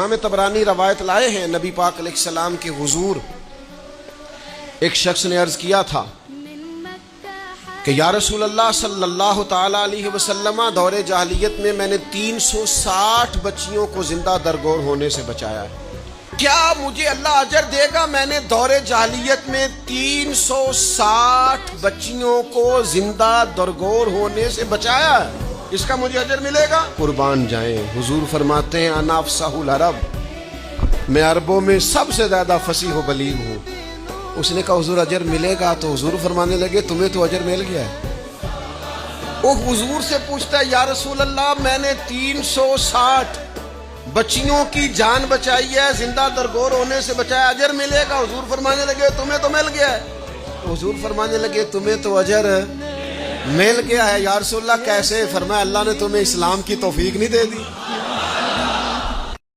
इमाम तबरानी रवायत लाए हैं, नबी पाक अलैहिस्सलाम के हुजूर एक शख्स ने अर्ज किया था कि या रसूल अल्लाह सल्लल्लाहु ताला अलैहि वसल्लम, दौरे जाहिलियत में मैंने 360 बच्चियों को जिंदा दरगोर होने से बचाया है, क्या मुझे अल्लाह अजर देगा? मैंने दौरे जाहिलियत में 360 बच्चियों को जिंदा दरगोर होने से बचाया है, इसका मुझे अजर मिलेगा? कुर्बान जाएं। हुजूर फरमाते हैं अना अफ़साहुल अरब, मैं अरबों में सबसे ज्यादा फसीह व बलीग हूँ। उसने कहा हुजूर अजर मिलेगा? तो हुजूर फरमाने लगे तुम्हें तो अजर मिल गया है। वो हुजूर से पूछता है या रसूल अल्लाह, मैंने 360 बच्चियों की जान बचाई है, जिंदा दरगोर होने से बचाया, अजर मिलेगा? हुजूर फरमाने लगे तुम्हें तो मिल गया है। तो हुजूर फरमाने लगे तुम्हें तो अजर मिल गया है। या रसूल अल्लाह कैसे? फरमाया अल्लाह ने तुम्हें इस्लाम की तौफीक नहीं दे दी।